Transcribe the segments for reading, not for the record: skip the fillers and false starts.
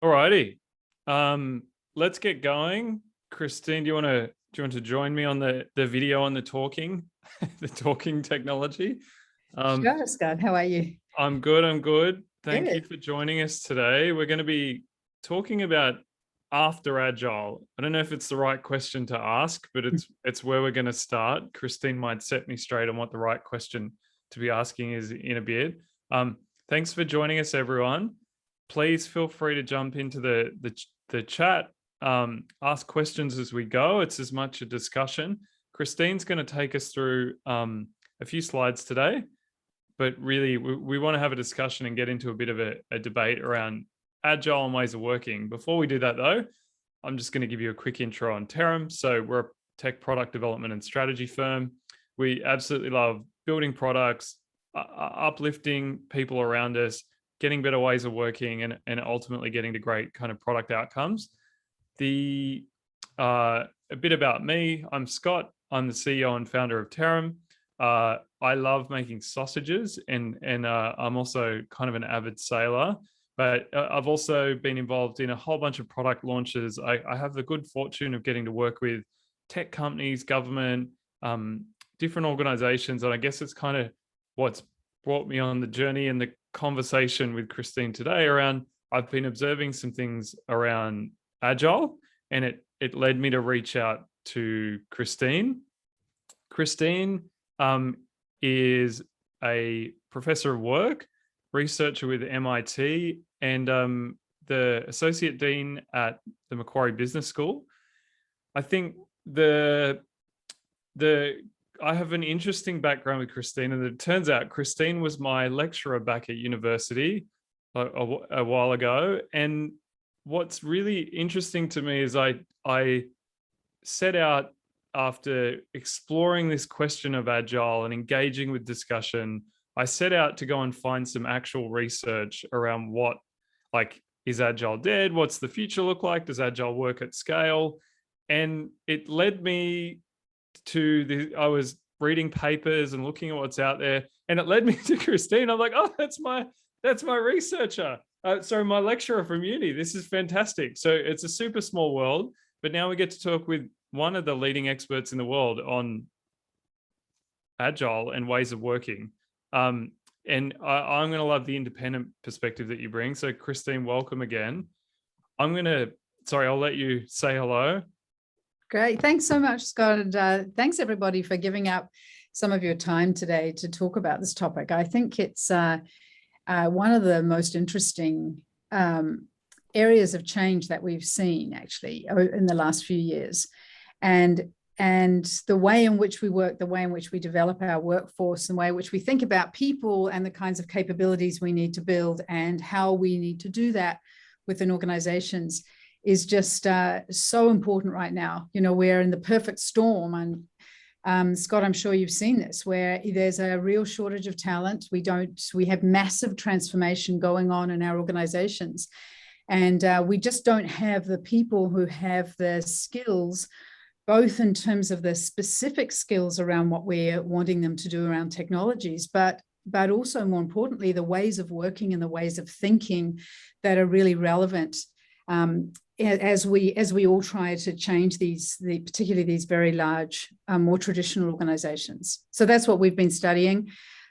Alrighty, let's get going. Christine, do you want to join me on the video on the talking, the talking technology? Sure, Scott. How are you? I'm good. I'm good. Thank you Good. for joining us today. We're going to be talking about after Agile. I don't know if it's the right question to ask, but it's where we're going to start. Christine might set me straight on what the right question to be asking is in a bit. Thanks for joining us, everyone. Please feel free to jump into the chat, ask questions as we go. It's as much a discussion. Christine's going to take us through a few slides today, but really we want to have a discussion and get into a bit of a debate around Agile and ways of working. Before we do that though, I'm just going to give you a quick intro on Terram. So we're a tech product development and strategy firm. We absolutely love building products, uplifting people around us, getting better ways of working, and ultimately getting to great kind of product outcomes. A bit about me, I'm Scott. I'm the CEO and founder of Terram. I love making sausages and I'm also kind of an avid sailor, but I've also been involved in a whole bunch of product launches. I have the good fortune of getting to work with tech companies, government, different organizations. And I guess it's kind of what's brought me on the journey and the conversation with Christine today around, I've been observing some things around Agile, and it led me to reach out to Christine. Christine is a professor of work, researcher with MIT, and the associate dean at the Macquarie Business School. I think I have an interesting background with Christine, and it turns out Christine was my lecturer back at university a while ago. And what's really interesting to me is I set out, after exploring this question of Agile and engaging with discussion, I set out to go and find some actual research around is Agile dead? What's the future look like? Does Agile work at scale? And it led me to I was reading papers and looking at what's out there, and it led me to Christine. I'm like, oh, that's my researcher. Sorry, my lecturer from uni. This is fantastic. So it's a super small world, but now we get to talk with one of the leading experts in the world on Agile and ways of working. And I'm going to love the independent perspective that you bring. So Christine, welcome again. I'll let you say hello. Great. Thanks so much, Scott. And thanks everybody for giving up some of your time today to talk about this topic. I think it's one of the most interesting areas of change that we've seen actually in the last few years. And the way in which we work, the way in which we develop our workforce, the way in which we think about people and the kinds of capabilities we need to build and how we need to do that within organizations is just so important right now. You know, we're in the perfect storm. And Scott, I'm sure you've seen this, where there's a real shortage of talent. We have massive transformation going on in our organizations. And we just don't have the people who have the skills, both in terms of the specific skills around what we're wanting them to do around technologies, but also more importantly, the ways of working and the ways of thinking that are really relevant as we all try to change particularly these very large, more traditional organizations. So that's what we've been studying.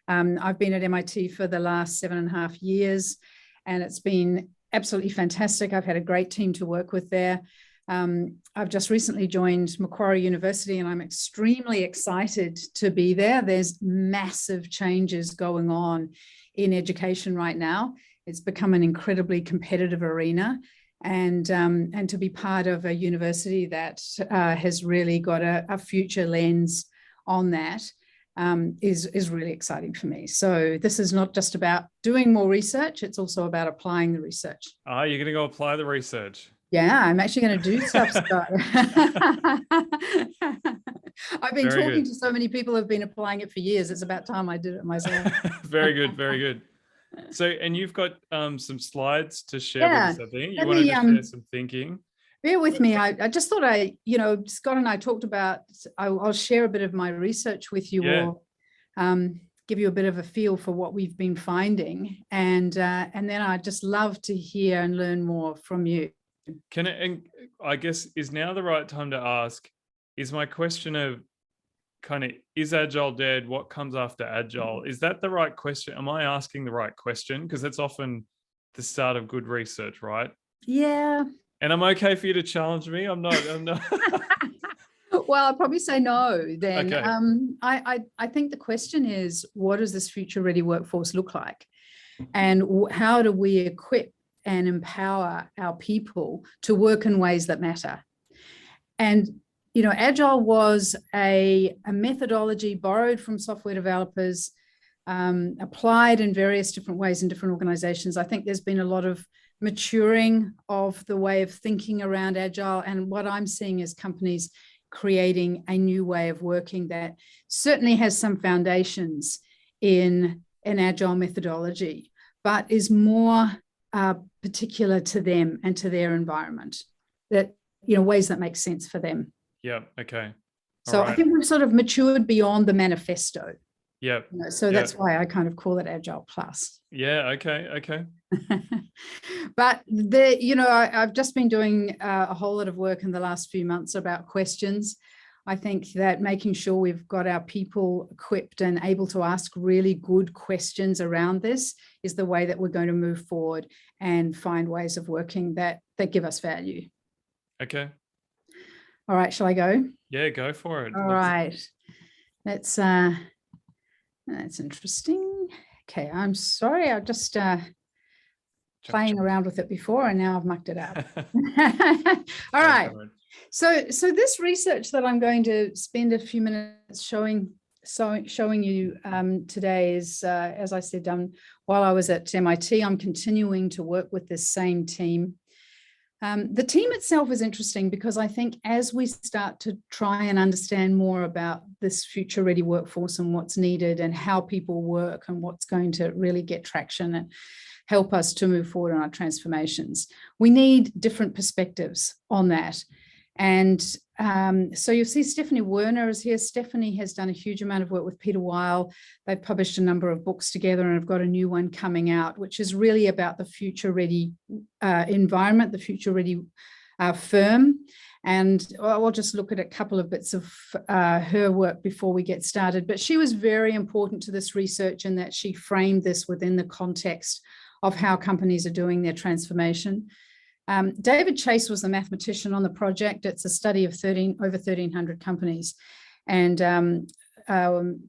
I've been at MIT for the last 7.5 years, and it's been absolutely fantastic. I've had a great team to work with there. I've just recently joined Macquarie University, and I'm extremely excited to be there. There's massive changes going on in education right now. It's become an incredibly competitive arena. And to be part of a university that has really got a future lens on that is really exciting for me. So this is not just about doing more research, it's also about applying the research. You're going to go apply the research? Yeah, I'm actually going to do stuff, Scott. I've been talking to so many people who've been applying it for years. It's about time I did it myself. Very good, very good. So, and you've got some slides to share with us, I think. You wanted to share some thinking. Bear with me. I just thought Scott and I talked about, I'll share a bit of my research with you all. give you a bit of a feel for what we've been finding. And then I'd just love to hear and learn more from you. And I guess, is now the right time to ask, is my question of kind of, is Agile dead? What comes after Agile? Is that the right question? Am I asking the right question? Because that's often the start of good research, right? Yeah. And I'm okay for you to challenge me. I'm not. Well, I'll probably say no then. Okay. I think the question is, what does this future ready workforce look like? And how do we equip and empower our people to work in ways that matter? And, you know, Agile was a methodology borrowed from software developers, applied in various different ways in different organizations. I think there's been a lot of maturing of the way of thinking around Agile. And what I'm seeing is companies creating a new way of working that certainly has some foundations in an Agile methodology, but is more particular to them and to their environment, that, you know, ways that make sense for them. Yeah. Okay. So I think we've sort of matured beyond the manifesto. Yeah. You know, so that's why I kind of call it Agile Plus. Yeah. Okay. But you know, I've just been doing a whole lot of work in the last few months about questions. I think that making sure we've got our people equipped and able to ask really good questions around this is the way that we're going to move forward and find ways of working that give us value. Okay. All right, shall I go? Yeah, go for it. All right. That's interesting. Okay, I'm sorry. I just playing around with it before and now I've mucked it up. All right. So this research that I'm going to spend a few minutes showing you today is, as I said, done while I was at MIT. I'm continuing to work with this same team. The team itself is interesting because I think as we start to try and understand more about this future ready workforce and what's needed and how people work and what's going to really get traction and help us to move forward on our transformations, we need different perspectives on that. And so you'll see Stephanie Werner is here. Stephanie has done a huge amount of work with Peter Weil. They've published a number of books together and have got a new one coming out, which is really about the future ready environment, the future ready firm. And I'll just look at a couple of bits of her work before we get started. But she was very important to this research in that she framed this within the context of how companies are doing their transformation. David Chase was the mathematician on the project. It's a study of over 1,300 companies. And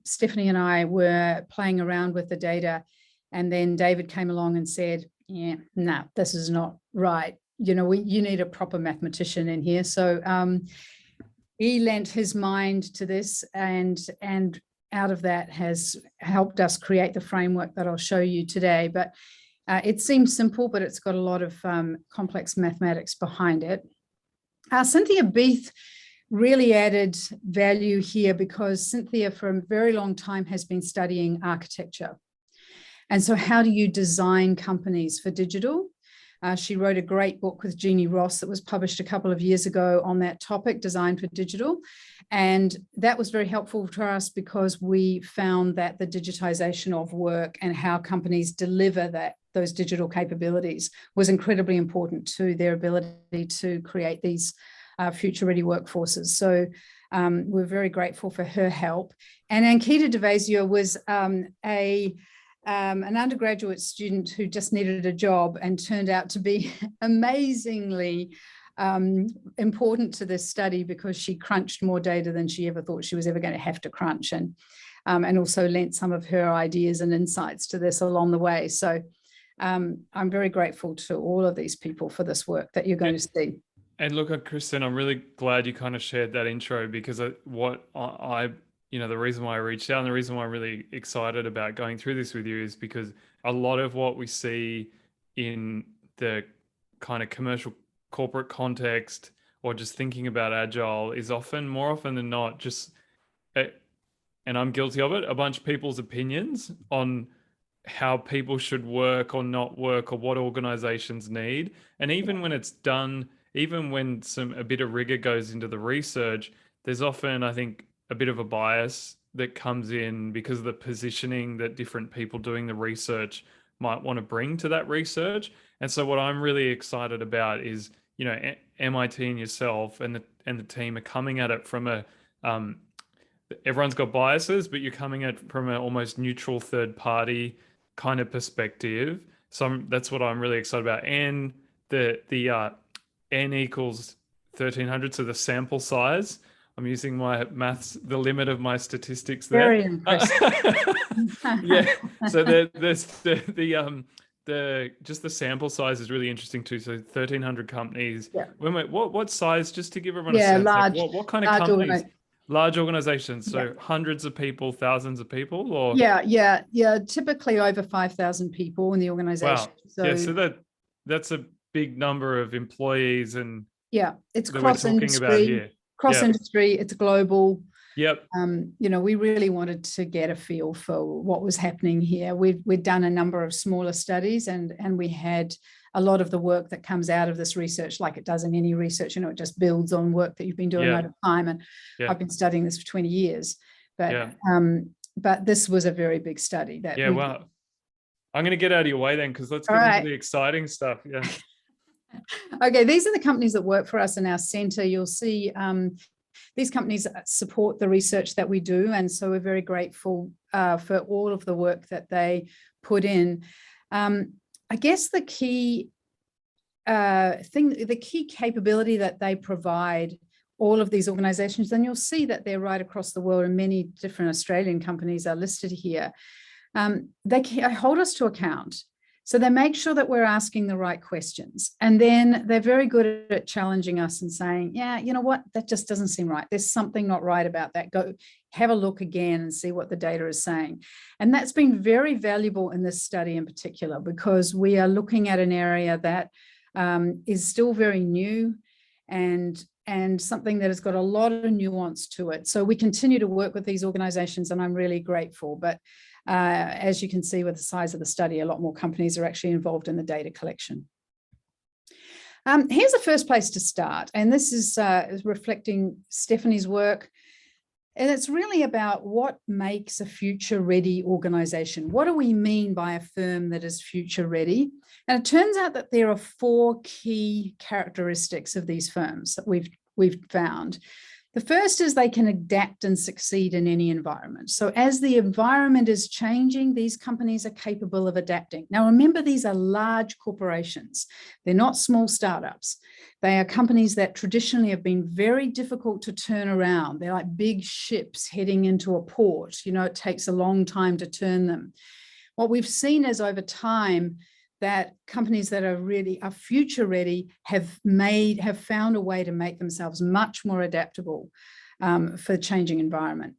Stephanie and I were playing around with the data. And then David came along and said, yeah, no, this is not right. You know, you need a proper mathematician in here. So he lent his mind to this and out of that has helped us create the framework that I'll show you today. But it seems simple, but it's got a lot of complex mathematics behind it. Cynthia Beath really added value here because Cynthia for a very long time has been studying architecture. And so how do you design companies for digital? She wrote a great book with Jeannie Ross that was published a couple of years ago on that topic, Design for Digital. And that was very helpful to us because we found that the digitization of work and how companies deliver those digital capabilities was incredibly important to their ability to create these future-ready workforces. So we're very grateful for her help. And Ankita Devasio was an undergraduate student who just needed a job and turned out to be amazingly important to this study because she crunched more data than she ever thought she was ever going to have to crunch, and also lent some of her ideas and insights to this along the way. So I'm very grateful to all of these people for this work that you're going to see. And look, Kristine, I'm really glad you kind of shared that intro because the reason why I reached out and the reason why I'm really excited about going through this with you is because a lot of what we see in the kind of commercial corporate context or just thinking about Agile is more often than not, just, and I'm guilty of it, a bunch of people's opinions on how people should work or not work or what organizations need. And even when it's done, even when a bit of rigor goes into the research, there's often, I think, a bit of a bias that comes in because of the positioning that different people doing the research might want to bring to that research. And so what I'm really excited about is, you know, MIT and yourself and the team are coming at it from a everyone's got biases, but you're coming at it from an almost neutral third party kind of perspective. So that's what I'm really excited about. And the n equals 1300, so the sample size. I'm using my maths, the limit of my statistics there. Very impressive. Yeah. So there's the just the sample size is really interesting too. So 1,300 companies. Yeah. What size? Just to give everyone a Yeah, sense, large. like what kind of companies? Organi- Large organizations, so Yeah. hundreds of people, thousands of people, or Yeah. Typically over 5,000 people in the organization. wow, So yeah. So that's a big number of employees, and yeah, it's that we're talking about here. cross industry, it's global. Yep. You know, we really wanted to get a feel for what was happening here. We'd done a number of smaller studies, and we had a lot of the work that comes out of this research, like it does in any research, you know, it just builds on work that you've been doing over time. And I've been studying this for 20 years, but this was a very big study. That Well, I'm going to get out of your way then, because let's get into the exciting stuff. Yeah. Okay, these are the companies that work for us in our center. You'll see these companies support the research that we do, and so we're very grateful for all of the work that they put in. I guess the key the key capability that they provide all of these organizations, and you'll see that they're right across the world, and many different Australian companies are listed here. They hold us to account. So they make sure that we're asking the right questions. And then they're very good at challenging us and saying, yeah, you know what, that just doesn't seem right. There's something not right about that. Go have a look again and see what the data is saying. And that's been very valuable in this study in particular, because we are looking at an area that is still very new and something that has got a lot of nuance to it. So we continue to work with these organizations, and I'm really grateful. But as you can see with the size of the study, a lot more companies are actually involved in the data collection. Here's the first place to start, and this is reflecting Stephanie's work. And it's really about what makes a future-ready organization. What do we mean by a firm that is future-ready? And it turns out that there are 4 key characteristics of these firms that we've found. The first is they can adapt and succeed in any environment. So as the environment is changing, these companies are capable of adapting. Now, remember, these are large corporations. They're not small startups. They are companies that traditionally have been very difficult to turn around. They're like big ships heading into a port. You know, it takes a long time to turn them. What we've seen is over time, that companies that are future ready have found a way to make themselves much more adaptable for the changing environment.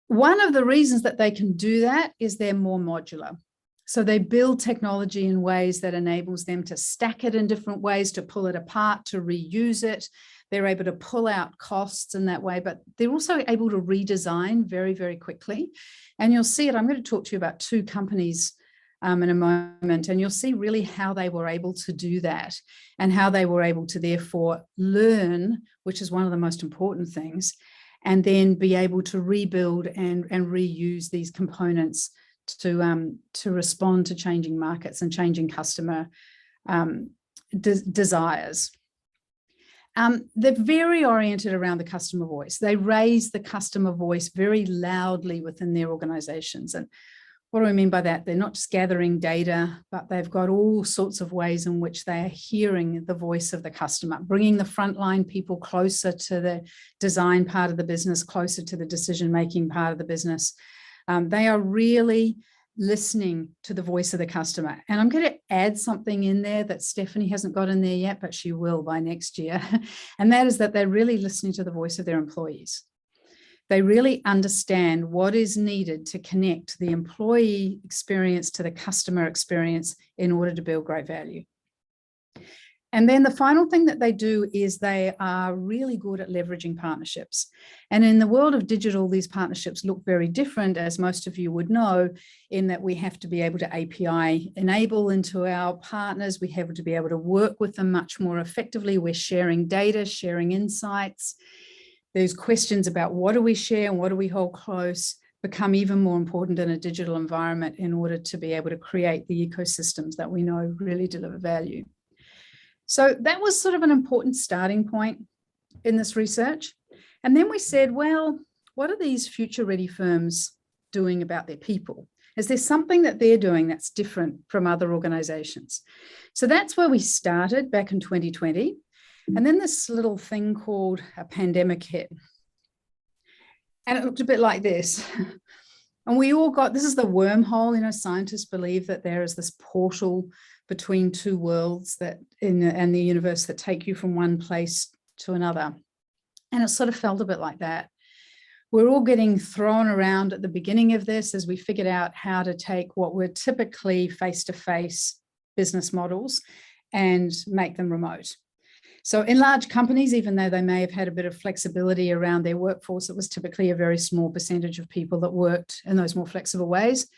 One of the reasons that they can do that is they're more modular. So they build technology in ways that enables them to stack it in different ways, to pull it apart, to reuse it. They're able to pull out costs in that way, but they're also able to redesign very, very quickly. And you'll see it. I'm going to talk to you about 2 companies in a moment, and you'll see really how they were able to do that, and how they were able to therefore learn, which is one of the most important things, and then be able to rebuild and reuse these components to respond to changing markets and changing customer desires. They're very oriented around the customer voice. They raise the customer voice very loudly within their organizations. And what do I mean by that? They're not just gathering data, but they've got all sorts of ways in which they are hearing the voice of the customer, bringing the frontline people closer to the design part of the business, closer to the decision-making part of the business. They are really listening to the voice of the customer. And I'm going to add something in there that Stephanie hasn't got in there yet, but she will by next year. And that is that they're really listening to the voice of their employees. They really understand what is needed to connect the employee experience to the customer experience in order to build great value. And then the final thing that they do is they are really good at leveraging partnerships. And in the world of digital, these partnerships look very different, as most of you would know, in that we have to be able to API enable into our partners. We have to be able to work with them much more effectively. We're sharing data, sharing insights. those questions about what do we share and what do we hold close become even more important in a digital environment in order to be able to create the ecosystems that we know really deliver value. So that was sort of an important starting point in this research. And then we said, well, what are these future-ready firms doing about their people? Is there something that they're doing that's different from other organizations? So that's where we started back in 2020. And then this little thing called a pandemic hit. And it looked a bit like this. And we all got, this is the wormhole, you know, scientists believe that there is this portal between two worlds that and the universe that take you from one place to another. And it sort of felt a bit like that. We're all getting thrown around at the beginning of this as we figured out how to take what were typically face-to-face business models and make them remote. So in large companies, even though they may have had a bit of flexibility around their workforce, it was typically a very small percentage of people that worked in those more flexible ways.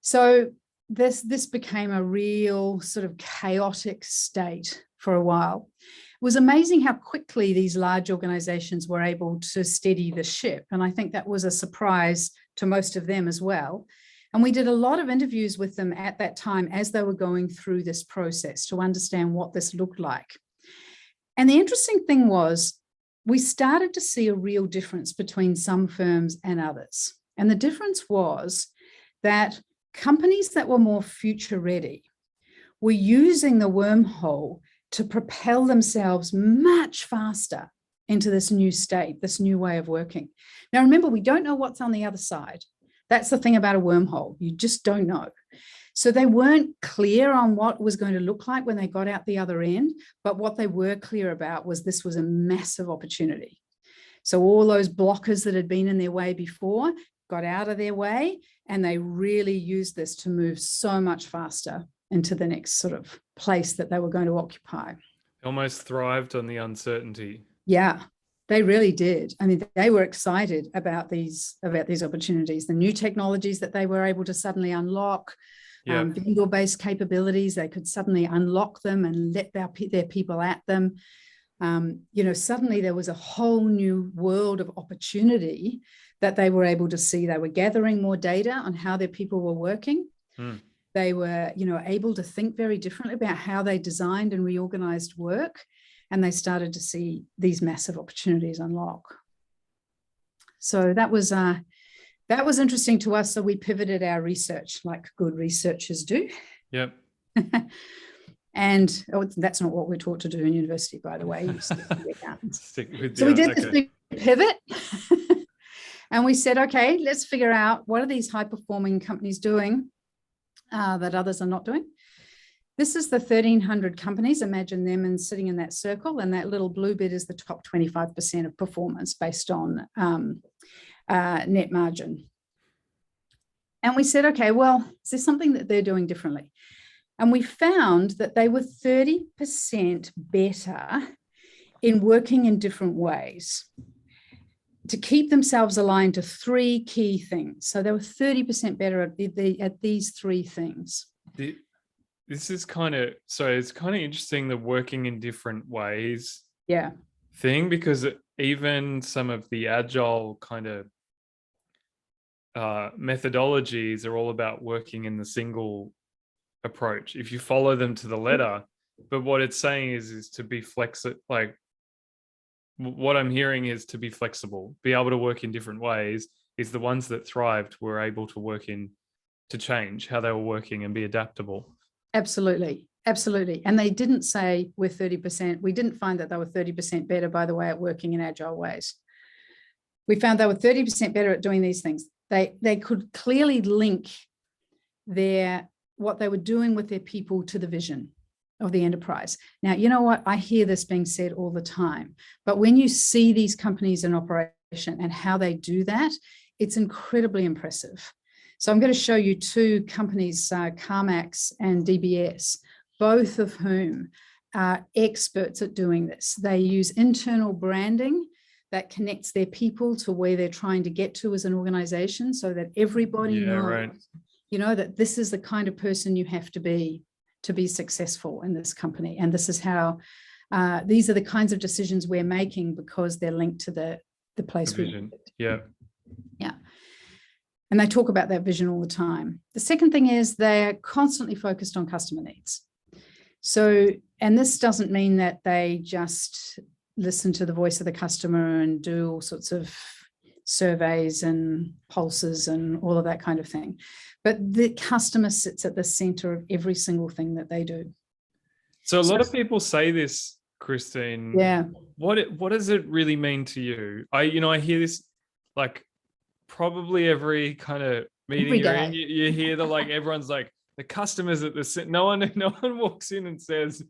So this became a real sort of chaotic state for a while. It was amazing how quickly these large organizations were able to steady the ship. And I think that was a surprise to most of them as well. And we did a lot of interviews with them at that time as they were going through this process to understand what this looked like. And the interesting thing was, we started to see a real difference between some firms and others. And the difference was that companies that were more future ready were using the wormhole to propel themselves much faster into this new state, this new way of working. Now, remember, we don't know what's on the other side. That's the thing about a wormhole. You just don't know. So they weren't clear on what was going to look like when they got out the other end, but what they were clear about was this was a massive opportunity. So all those blockers that had been in their way before got out of their way, and they really used this to move so much faster into the next sort of place that they were going to occupy. Almost thrived on the uncertainty. Yeah, they really did. I mean, they were excited about these opportunities, the new technologies that they were able to suddenly unlock. Yeah. Vendor-based capabilities, they could suddenly unlock them and let their people at them. You know, suddenly there was a whole new world of opportunity that they were able to see. They were gathering more data on how their people were working. They were, you know, able to think very differently about how they designed and reorganized work. And they started to see these massive opportunities unlock. So that was interesting to us. So we pivoted our research like good researchers do. Yep. And that's not what we're taught to do in university, by the way. You stick with the accountants. So we did this big pivot. And we said, okay, let's figure out what are these high-performing companies doing that others are not doing. This is the 1,300 companies. Imagine them and sitting in that circle. And that little blue bit is the top 25% of performance based on net margin. And we said, okay, well, is there something that they're doing differently? And we found that they were 30% better in working in different ways to keep themselves aligned to three key things. So they were 30% better at these three things. This is kind of, so it's kind of interesting, the working in different ways thing, because even some of the Agile kind of methodologies are all about working in the single approach if you follow them to the letter. But what it's saying is to be flexible. Like what I'm hearing is to be flexible, be able to work in different ways. Is the ones that thrived were able to work in, to change how they were working and be adaptable. Absolutely. Absolutely. And they didn't say we're 30%. We didn't find that they were 30% better, by the way, at working in Agile ways. We found they were 30% better at doing these things. They could clearly link what they were doing with their people to the vision of the enterprise. Now, you know what? I hear this being said all the time, but when you see these companies in operation and how they do that, it's incredibly impressive. So I'm going to show you two companies, CarMax and DBS, both of whom are experts at doing this. They use internal branding that connects their people to where they're trying to get to as an organization, so that everybody knows, you know, that this is the kind of person you have to be successful in this company. And this is how, these are the kinds of decisions we're making because they're linked to the place we vision. Yeah. Yeah. And they talk about that vision all the time. The second thing is they're constantly focused on customer needs. So, and this doesn't mean that they just listen to the voice of the customer and do all sorts of surveys and pulses and all of that kind of thing. But the customer sits at the center of every single thing that they do. So a lot of people say this, Kristine. Yeah. What does it really mean to you? I hear this like probably every kind of meeting you're in. You hear that like everyone's like the customers at the no one walks in and says,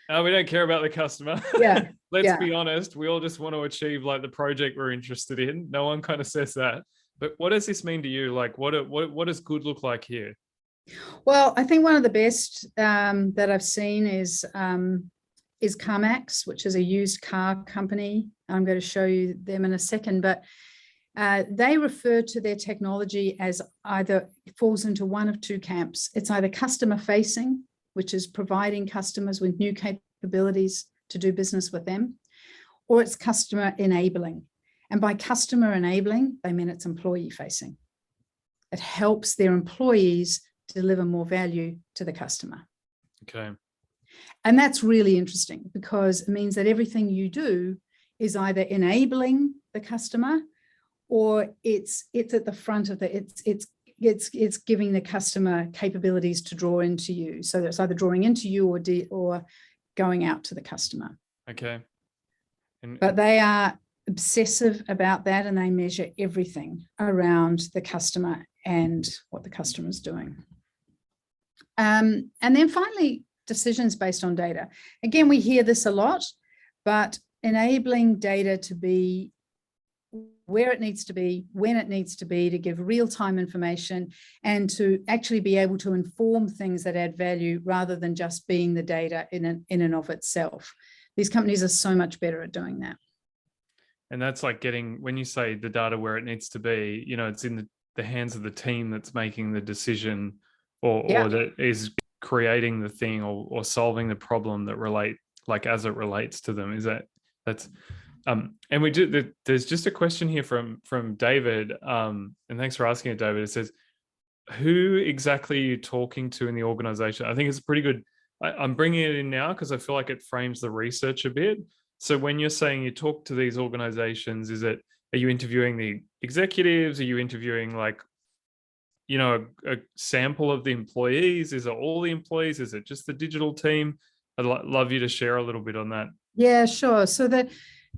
"Oh, we don't care about the customer." Yeah. Let's be honest. We all just want to achieve like the project we're interested in. No one kind of says that. But what does this mean to you? Like, what does good look like here? Well, I think one of the best that I've seen is CarMax, which is a used car company. I'm going to show you them in a second, but they refer to their technology as either it falls into one of two camps. It's either customer facing, which is providing customers with new capabilities to do business with them, or it's customer enabling. And by customer enabling, they mean it's employee facing. It helps their employees deliver more value to the customer. Okay. And that's really interesting because it means that everything you do is either enabling the customer or it's at the front of it's giving the customer capabilities to draw into you. So it's either drawing into you or going out to the customer. Okay. But they are obsessive about that, and they measure everything around the customer and what the customer is doing. And then finally, decisions based on data. Again, we hear this a lot, but enabling data to be where it needs to be, when it needs to be, to give real-time information and to actually be able to inform things that add value rather than just being the data in and of itself. These companies are so much better at doing that. And that's like when you say the data where it needs to be, it's in the hands of the team that's making the decision or that is creating the thing or solving the problem that as it relates to them. And there's just a question here from David, and thanks for asking it, David. It says, who exactly are you talking to in the organization? I think it's pretty good. I'm bringing it in now because I feel like it frames the research a bit. So when you're saying you talk to these organizations, are you interviewing the executives? Are you interviewing a sample of the employees? Is it all the employees? Is it just the digital team? I'd love you to share a little bit on that. Yeah, sure. So the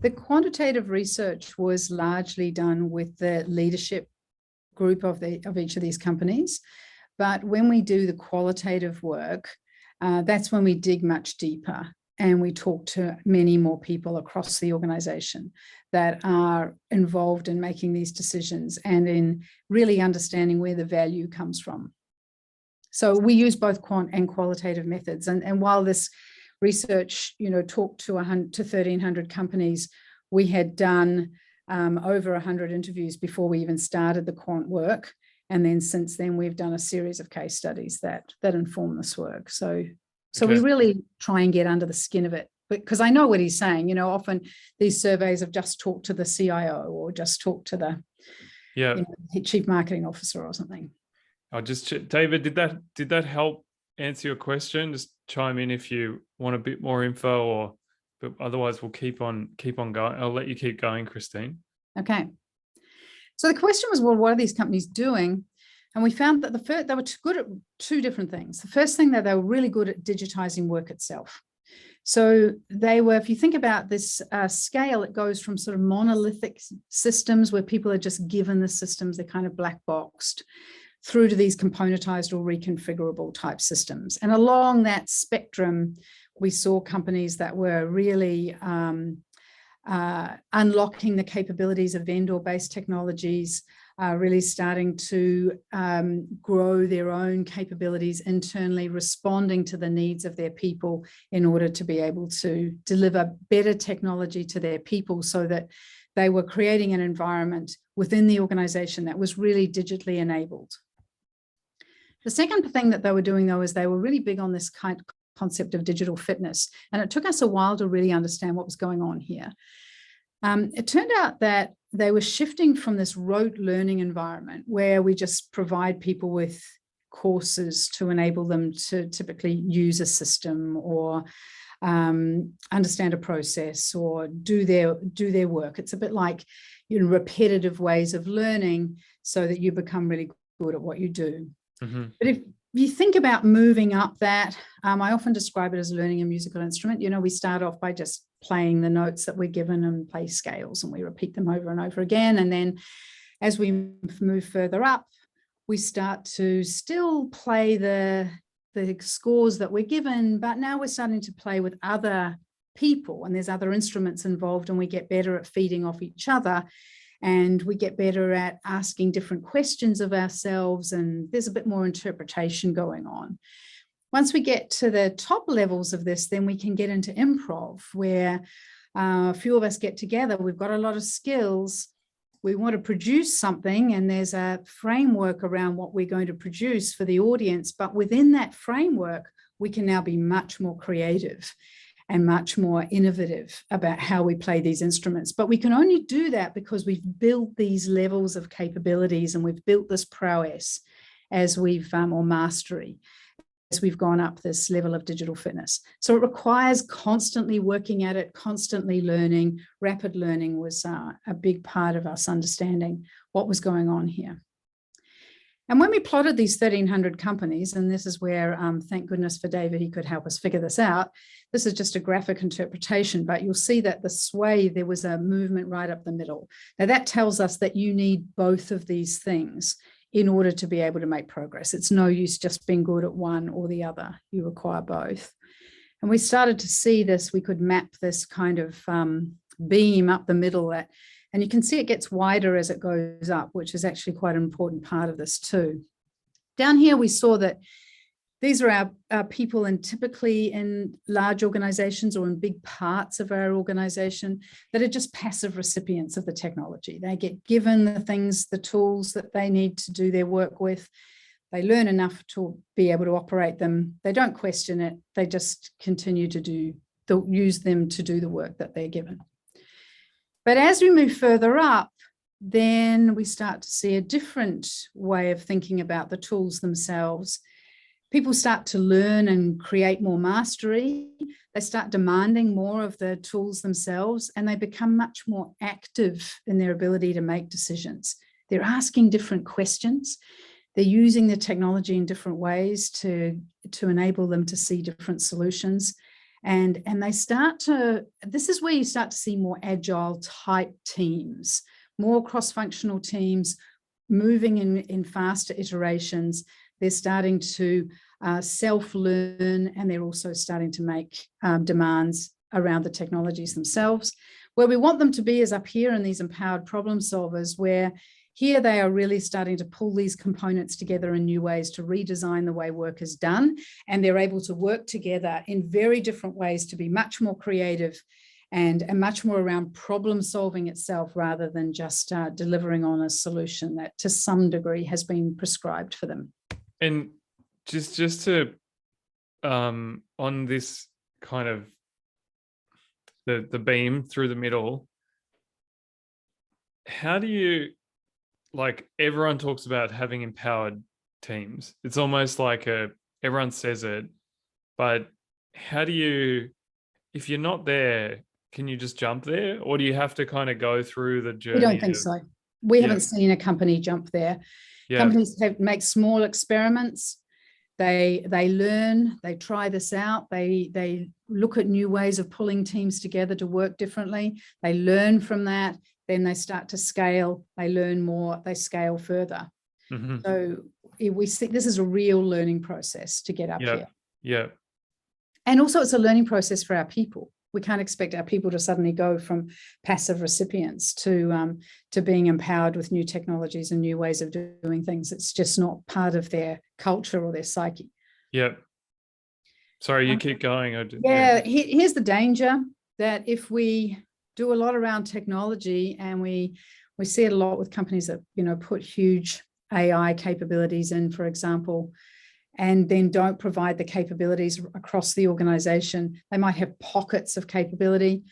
quantitative research was largely done with the leadership group of each of these companies. But when we do the qualitative work, that's when we dig much deeper and we talk to many more people across the organization that are involved in making these decisions and in really understanding where the value comes from. So we use both quant and qualitative methods. And while this research, talked to 1,300 companies, we had done over 100 interviews before we even started the quant work. And then since then, we've done a series of case studies that inform this work. So we really try and get under the skin of it, because I know what he's saying. Often these surveys have just talked to the CIO or just talked to the chief marketing officer or something. David, did that help answer your question? Just chime in if you want a bit more info, but otherwise we'll keep on going. I'll let you keep going, Kristine. Okay. So the question was, well, what are these companies doing? And we found that they were good at two different things. The first thing, that they were really good at digitizing work itself. So they were, if you think about this scale, it goes from sort of monolithic systems where people are just given the systems, they're kind of black boxed, through to these componentized or reconfigurable type systems. And along that spectrum, we saw companies that were really unlocking the capabilities of vendor-based technologies, really starting to grow their own capabilities internally, responding to the needs of their people in order to be able to deliver better technology to their people, so that they were creating an environment within the organization that was really digitally enabled. The second thing that they were doing, though, is they were really big on this concept of digital fitness. And it took us a while to really understand what was going on here. It turned out that they were shifting from this rote learning environment where we just provide people with courses to enable them to typically use a system or understand a process or do their work. It's a bit like, repetitive ways of learning so that you become really good at what you do. Mm-hmm. But if you think about moving up that, I often describe it as learning a musical instrument. We start off by just playing the notes that we're given and play scales, and we repeat them over and over again. And then as we move further up, we start to still play the scores that we're given, but now we're starting to play with other people, and there's other instruments involved, and we get better at feeding off each other, and we get better at asking different questions of ourselves, and there's a bit more interpretation going on. Once we get to the top levels of this, then we can get into improv, where a few of us get together, we've got a lot of skills, we want to produce something, and there's a framework around what we're going to produce for the audience, but within that framework, we can now be much more creative and much more innovative about how we play these instruments. But we can only do that because we've built these levels of capabilities, and we've built this prowess as we've, or mastery, as we've gone up this level of digital fitness. So it requires constantly working at it, constantly learning. Rapid learning was a big part of us understanding what was going on here. And when we plotted these 1,300 companies, and this is where, thank goodness for David, he could help us figure this out. This is just a graphic interpretation, but you'll see that the sway, there was a movement right up the middle. Now that tells us that you need both of these things in order to be able to make progress. It's no use just being good at one or the other. You require both. And we started to see this, we could map this kind of beam up the middle, and you can see it gets wider as it goes up, which is actually quite an important part of this too. Down here, we saw that these are our people, and typically in large organizations or in big parts of our organization that are just passive recipients of the technology. They get given the things, the tools that they need to do their work with. They learn enough to be able to operate them. They don't question it. They just continue to use them to do the work that they're given. But as we move further up, then we start to see a different way of thinking about the tools themselves. People start to learn and create more mastery. They start demanding more of the tools themselves, and they become much more active in their ability to make decisions. They're asking different questions. They're using the technology in different ways to enable them to see different solutions. And they start to, this is where you start to see more agile type teams, more cross-functional teams moving in faster iterations. They're starting to self-learn, and they're also starting to make demands around the technologies themselves. Where we want them to be is up here in these empowered problem solvers, where here they are really starting to pull these components together in new ways to redesign the way work is done. And they're able to work together in very different ways to be much more creative and much more around problem solving itself, rather than just delivering on a solution that to some degree has been prescribed for them. And just to, on this kind of the beam through the middle, how do you, like, everyone talks about having empowered teams. It's almost like everyone says it, but how do you, if you're not there, can you just jump there? Or do you have to kind of go through the journey? We don't think so. We haven't seen a company jump there. Yeah. Companies make small experiments. They learn, they try this out. They look at new ways of pulling teams together to work differently. They learn from that. Then they start to scale, they learn more, they scale further. Mm-hmm. So we see this is a real learning process to get up here. Yeah. And also it's a learning process for our people. We can't expect our people to suddenly go from passive recipients to being empowered with new technologies and new ways of doing things. It's just not part of their culture or their psyche. Yeah. Sorry, you keep going. Here's the danger, that if we do a lot around technology, and we see it a lot with companies that, put huge AI capabilities in, for example, and then don't provide the capabilities across the organization. They might have pockets of capability,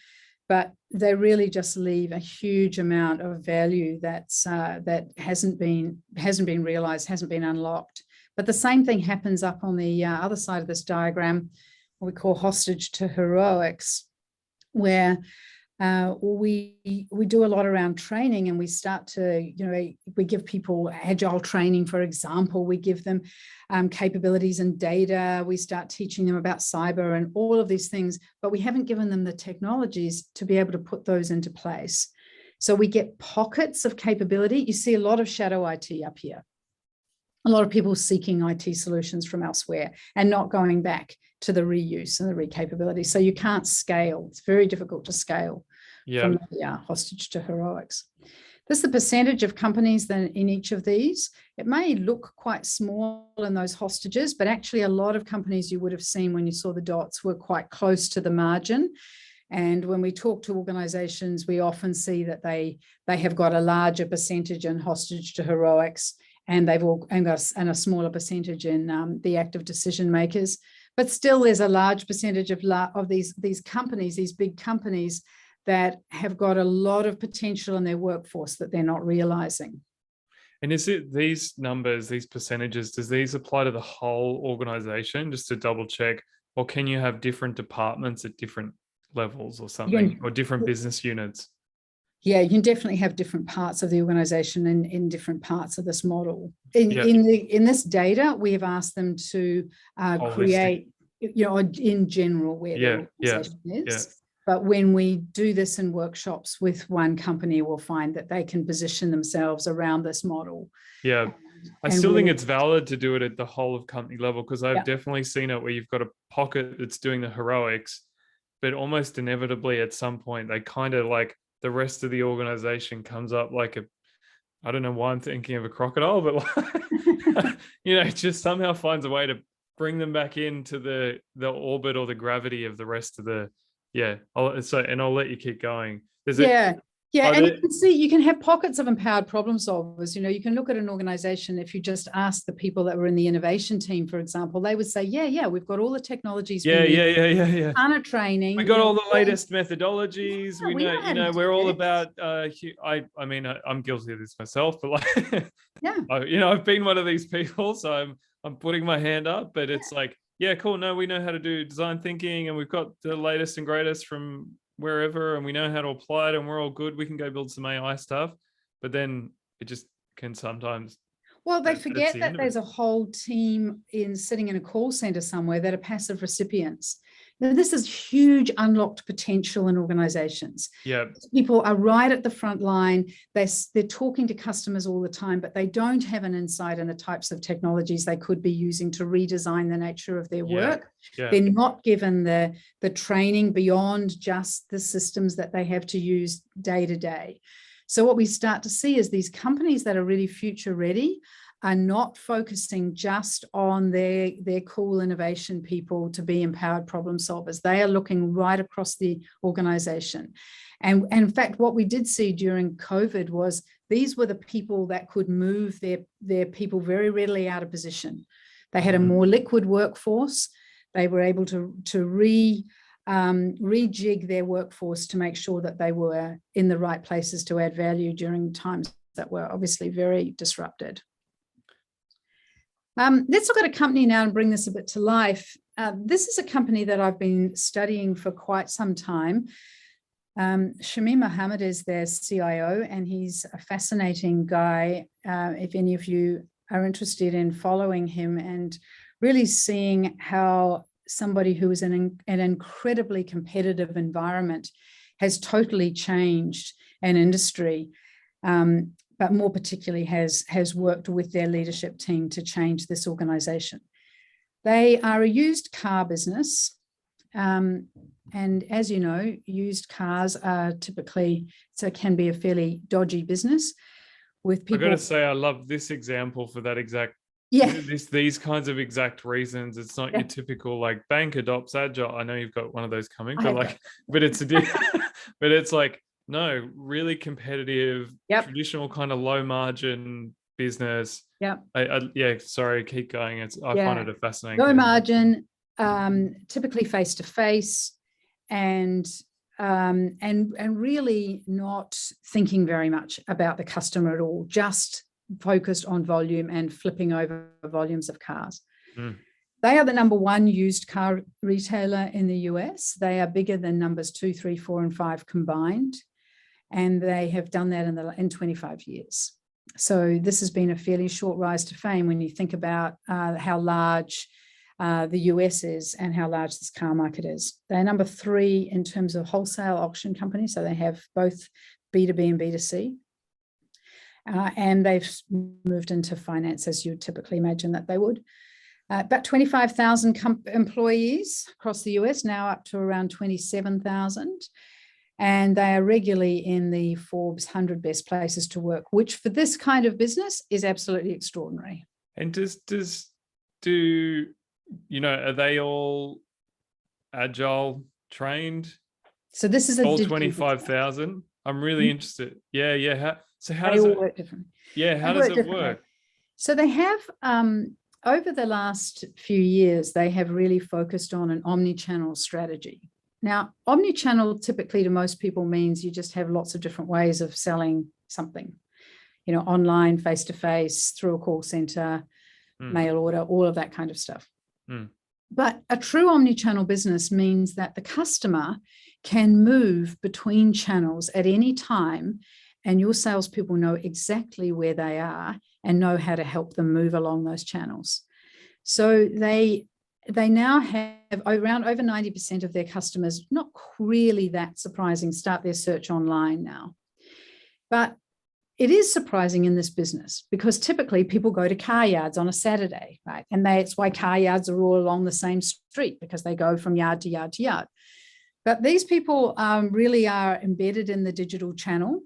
but they really just leave a huge amount of value that's that hasn't been realized, hasn't been unlocked. But the same thing happens up on the other side of this diagram, what we call hostage to heroics, where we do a lot around training, and we start to, we give people agile training, for example. We give them capabilities and data. We start teaching them about cyber and all of these things, but we haven't given them the technologies to be able to put those into place. So we get pockets of capability. You see a lot of shadow IT up here. A lot of people seeking IT solutions from elsewhere and not going back to the reuse and the recapability. So you can't scale. It's very difficult to scale from the hostage to heroics. This is the percentage of companies then in each of these. It may look quite small in those hostages, but actually a lot of companies you would have seen when you saw the dots were quite close to the margin. And when we talk to organizations, we often see that they have got a larger percentage in hostage to heroics, and they've all and a smaller percentage in the active decision makers. But still, there's a large percentage of these companies, these big companies, that have got a lot of potential in their workforce that they're not realizing. And is it these numbers, these percentages, does these apply to the whole organization, just to double check, or can you have different departments at different levels or something, or different business units? Yeah, you can definitely have different parts of the organization in different parts of this model. In this data, we have asked them to create, in general, where the organization is. But when we do this in workshops with one company, we'll find that they can position themselves around this model. Yeah, I still think it's valid to do it at the whole of company level, because I've definitely seen it where you've got a pocket that's doing the heroics, but almost inevitably at some point, they kind of like the rest of the organization comes up like I don't know why I'm thinking of a crocodile, but like, it just somehow finds a way to bring them back into the orbit or the gravity of the rest of the, I'll let you keep going. And you can see, you can have pockets of empowered problem solvers. You can look at an organization. If you just ask the people that were in the innovation team, for example, they would say, we've got all the technologies. A ton of training. We got all the latest methodologies. We know, we're all about, I mean, I'm guilty of this myself, but like, I've been one of these people, so I'm putting my hand up, but it's like, cool. No, we know how to do design thinking, and we've got the latest and greatest from wherever, and we know how to apply it, and we're all good. We can go build some AI stuff, but then it just can sometimes. Well, they forget that there's a whole team sitting in a call center somewhere that are passive recipients. Now, this is huge unlocked potential in organizations. Yeah, people are right at the front line. They're talking to customers all the time, but they don't have an insight in the types of technologies they could be using to redesign the nature of their work. They're not given the training beyond just the systems that they have to use day to day. So what we start to see is these companies that are really future ready are not focusing just on their cool innovation people to be empowered problem solvers. They are looking right across the organization. And in fact, what we did see during COVID was these were the people that could move their people very readily out of position. They had a more liquid workforce. They were able to rejig their workforce to make sure that they were in the right places to add value during times that were obviously very disrupted. Let's look at a company now and bring this a bit to life. This is a company that I've been studying for quite some time. Shamim Mohammed is their CIO, and he's a fascinating guy. If any of you are interested in following him and really seeing how somebody who is in an incredibly competitive environment has totally changed an industry, but more particularly has worked with their leadership team to change this organization. They are a used car business. And as you know, used cars are typically, can be a fairly dodgy business with people. I've got to say, I love this example for that exact, these kinds of exact reasons. It's not your typical like bank adopts Agile. I know you've got one of those coming, but it's but it's like, no, really competitive, traditional kind of low margin business. Sorry, keep going. I find it a fascinating. Low margin, typically face to face, and and really not thinking very much about the customer at all, just focused on volume and flipping over volumes of cars. They are the #1 used car retailer in the US. They are bigger than numbers 2, 3, 4, and 5 combined. And they have done that in 25 years. So this has been a fairly short rise to fame when you think about how large the US is and how large this car market is. They're #3 in terms of wholesale auction companies. So they have both B2B and B2C. And they've moved into finance, as you would typically imagine that they would. About 25,000 employees across the US, now up to around 27,000. And they are regularly in the Forbes 100 best places to work, which for this kind of business is absolutely extraordinary. And are they all Agile trained? So this is all 25,000. I'm really interested. Yeah. How does it work differently? Yeah, how does it work? So they have over the last few years, they have really focused on an omnichannel strategy. Now, omnichannel typically to most people means you just have lots of different ways of selling something, online, face-to-face, through a call center, mail order, all of that kind of stuff. But a true omnichannel business means that the customer can move between channels at any time, and your salespeople know exactly where they are and know how to help them move along those channels. So they now have around over 90% of their customers, not really that surprising, start their search online now. But it is surprising in this business because typically people go to car yards on a Saturday, right? And it's why car yards are all along the same street, because they go from yard to yard to yard. But these people really are embedded in the digital channel.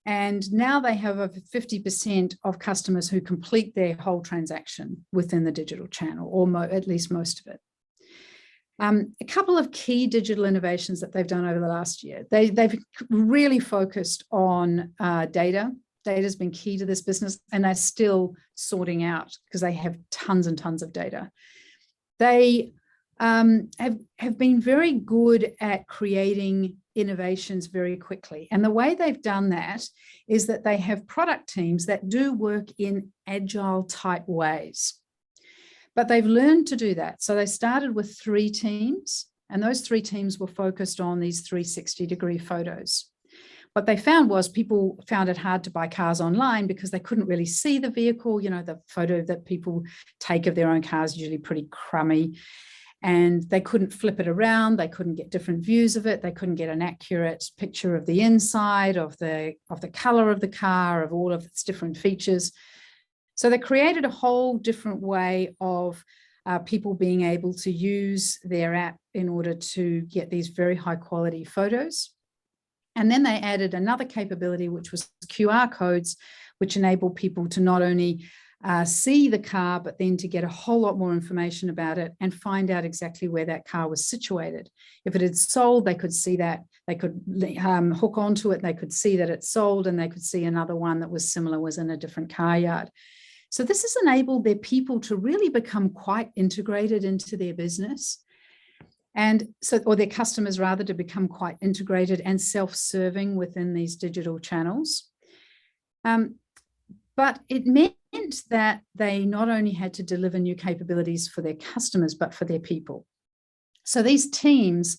And now they have over 50% of customers who complete their whole transaction within the digital channel, or at least most of it. A couple of key digital innovations that they've done over the last year. They've really focused on data. Data has been key to this business, and they're still sorting out because they have tons and tons of data. They have been very good at creating innovations very quickly. And the way they've done that is that they have product teams that do work in agile type ways. But they've learned to do that. So they started with 3 teams, and those 3 teams were focused on these 360-degree photos. What they found was people found it hard to buy cars online because they couldn't really see the vehicle. The photo that people take of their own cars is usually pretty crummy. And they couldn't flip it around. They couldn't get different views of it. They couldn't get an accurate picture of the inside, of the color of the car, of all of its different features. So they created a whole different way of people being able to use their app in order to get these very high quality photos. And then they added another capability, which was QR codes, which enable people to not only see the car, but then to get a whole lot more information about it and find out exactly where that car was situated. If it had sold, they could see that. They could hook onto it. They could see that it sold, and they could see another one that was similar, was in a different car yard. So this has enabled their people to really become quite integrated into their business. Or their customers rather, to become quite integrated and self-serving within these digital channels. But it meant that they not only had to deliver new capabilities for their customers, but for their people. So these teams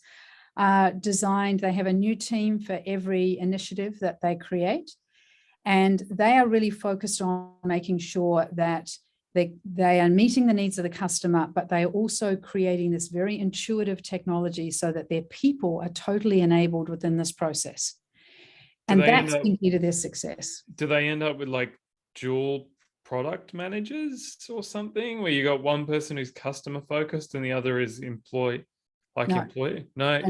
are designed, they have a new team for every initiative that they create. And they are really focused on making sure that they are meeting the needs of the customer, but they are also creating this very intuitive technology so that their people are totally enabled within this process. And that's the key to their success. Do they end up with like dual product managers or something, where you got one person who's customer focused and the other is employee? No,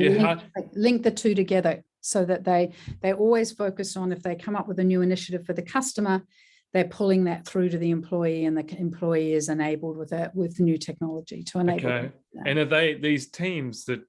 link the two together so that they're always focused on, if they come up with a new initiative for the customer, they're pulling that through to the employee, and the employee is enabled with new technology to enable. Okay. And are these teams that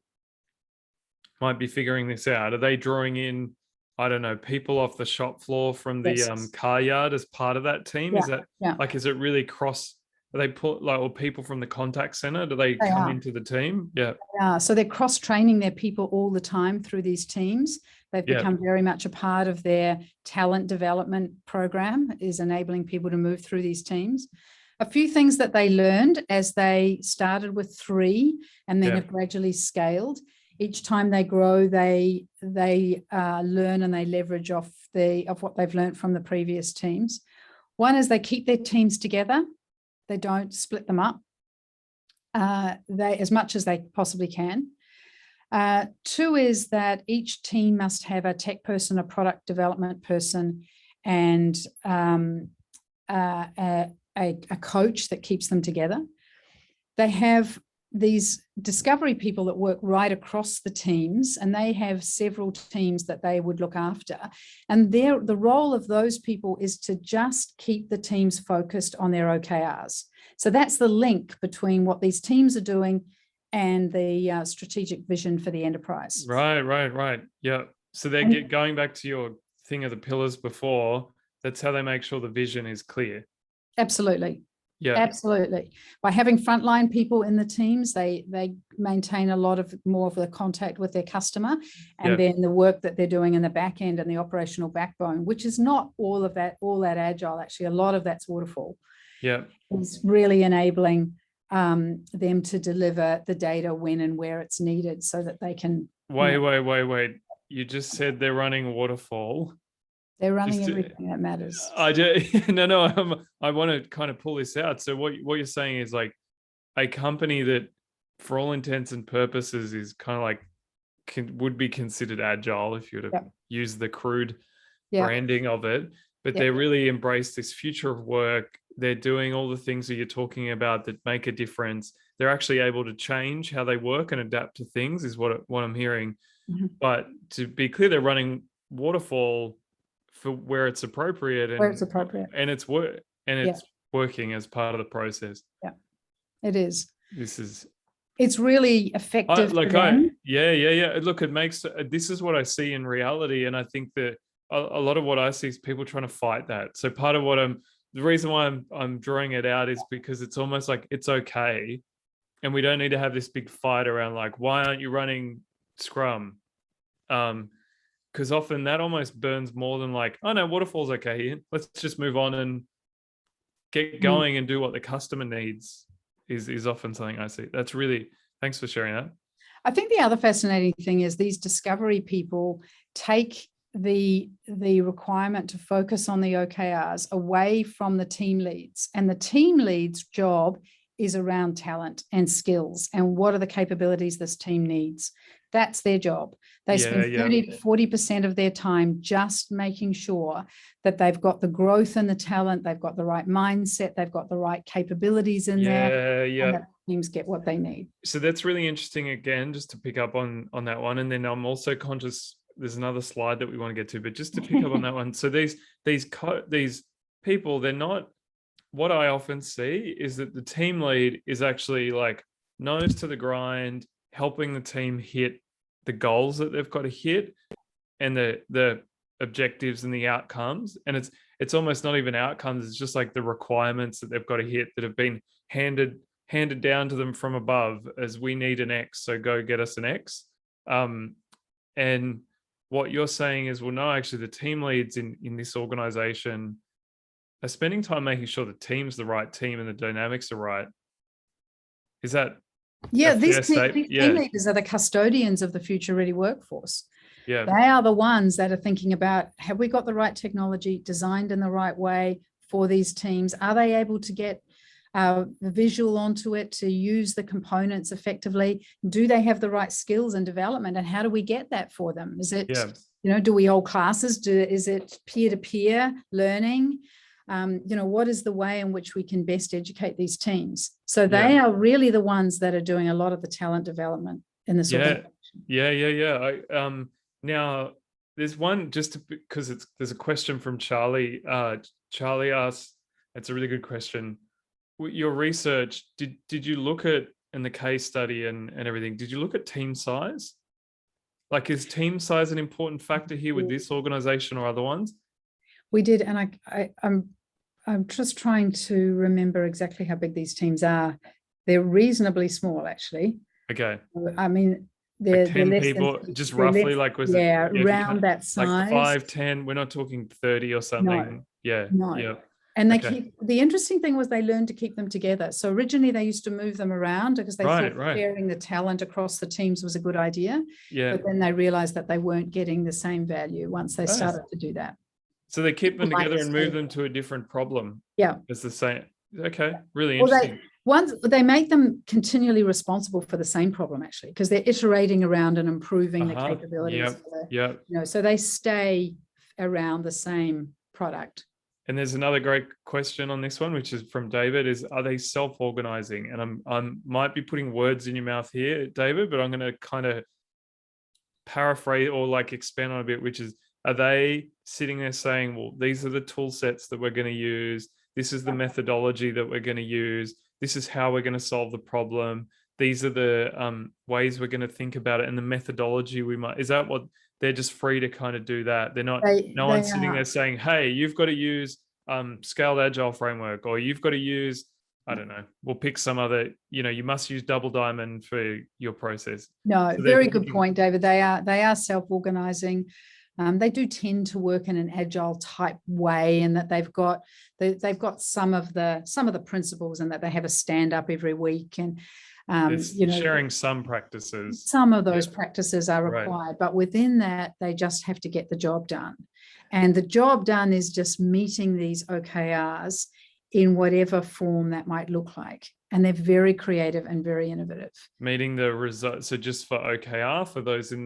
might be figuring this out, are they drawing in, I don't know, people off the shop floor from the car yard as part of that team? Yeah, is that like, is it really cross they put like, or people from the contact center? Do they They come are. into the team? Yeah. So they're cross-training their people all the time through these teams. They've Yeah. become very much a part of their talent development program, is enabling people to move through these teams. A few things that they learned as they started with 3 and then have gradually scaled. Each time they grow, they learn and they leverage off what they've learned from the previous teams. One is they keep their teams together. They don't split them up. They, as much as they possibly can. 2 is that each team must have a tech person, a product development person, and a coach that keeps them together. They have these discovery people that work right across the teams, and they have several teams that they would look after. And the role of those people is to just keep the teams focused on their OKRs. So that's the link between what these teams are doing and the strategic vision for the enterprise. Right. Yeah. So they're going back to your thing of the pillars before. That's how they make sure the vision is clear. Absolutely. Yeah. Absolutely. By having frontline people in the teams, they maintain a lot of more of the contact with their customer, and then the work that they're doing in the back end and the operational backbone, which is not all that agile. Actually, a lot of that's waterfall. Yeah. Is really enabling them to deliver the data when and where it's needed, so that they can. Wait. You just said they're running waterfall. They're running everything that matters. I want to kind of pull this out. So what you're saying is like a company that, for all intents and purposes, is kind of like would be considered agile if you were to use the crude branding of it, but they really embrace this future of work. They're doing all the things that you're talking about that make a difference. They're actually able to change how they work and adapt to things, is what I'm hearing. Mm-hmm. But to be clear, they're running waterfall for where it's appropriate, and and it's working as part of the process. Yeah, it is. It's really effective. Look, it makes, this is what I see in reality, and I think that a lot of what I see is people trying to fight that. So part of the reason why I'm drawing it out is because it's almost like it's okay, and we don't need to have this big fight around like, why aren't you running Scrum? Because often that almost burns more than like, oh no, waterfall's okay here. Let's just move on and get going and do what the customer needs is often something I see. That's really, thanks for sharing that. I think the other fascinating thing is these discovery people take the requirement to focus on the OKRs away from the team leads. And the team lead's job is around talent and skills and what are the capabilities this team needs. That's their job. They spend 30 to 40% of their time just making sure that they've got the growth and the talent, they've got the right mindset, they've got the right capabilities in there, and that teams get what they need. So that's really interesting, again, just to pick up on that one. And then I'm also conscious, there's another slide that we want to get to, but just to pick up on that one. So these people, they're not, what I often see is that the team lead is actually like nose to the grind, helping the team hit the goals that they've got to hit and the objectives and the outcomes. And it's almost not even outcomes, it's just like the requirements that they've got to hit that have been handed down to them from above as, we need an X, so go get us an X. And what you're saying is, well, no, actually the team leads in this organization are spending time making sure the team's the right team and the dynamics are right. Is that these team leaders are the custodians of the future ready workforce. Yeah, they are the ones that are thinking about, have we got the right technology designed in the right way for these teams? Are they able to get the visual onto it to use the components effectively? Do they have the right skills and development? And how do we get that for them? Is it, do we hold classes? Is it peer-to-peer learning? What is the way in which we can best educate these teams? So they are really the ones that are doing a lot of the talent development in this organization. Yeah. Now there's one, just because there's a question from Charlie. Charlie asks, it's a really good question. Your research, did you look at, in the case study and everything, did you look at team size? Like, is team size an important factor here with this organization or other ones? We did, and I'm just trying to remember exactly how big these teams are. They're reasonably small, actually. Okay. I mean, Like they're 10 less people, than, just they're roughly, less, like, was it, yeah, if you around that like size. 5, 10, we're not talking 30 or No, something. Yeah. no. Yeah. And they Okay. the interesting thing was they learned to keep them together. So originally they used to move them around because they thought sharing the talent across the teams was a good idea. Yeah. But then they realized that they weren't getting the same value once they started to do that. So they keep them together and move them to a different problem. Yeah. It's the same. Okay. Really Well, interesting. once they make them continually responsible for the same problem, actually, because they're iterating around and improving the capabilities. Yep. You know, so they stay around the same product. And there's another great question on this one, which is from David, is are they self-organizing? And I'm might be putting words in your mouth here, David, but I'm going to kind of paraphrase or like expand on a bit, which is, are they sitting there saying, well, these are the tool sets that we're going to use. This is the methodology that we're going to use. This is how we're going to solve the problem. These are the ways we're going to think about it, and the methodology we might, is that what they're just free to kind of do that? They're not, no one's sitting there saying, hey, you've got to use scaled agile framework, or you've got to use, I don't know, we'll pick some other, you must use double diamond for your process. No, so very good point, David. They are self-organizing. They do tend to work in an agile type way, and that they've got some of the principles, and that they have a stand up every week, and sharing some practices. Some of those practices are required, but within that, they just have to get the job done. And the job done is just meeting these OKRs in whatever form that might look like. And they're very creative and very innovative. Meeting the result. So just for OKR, for those in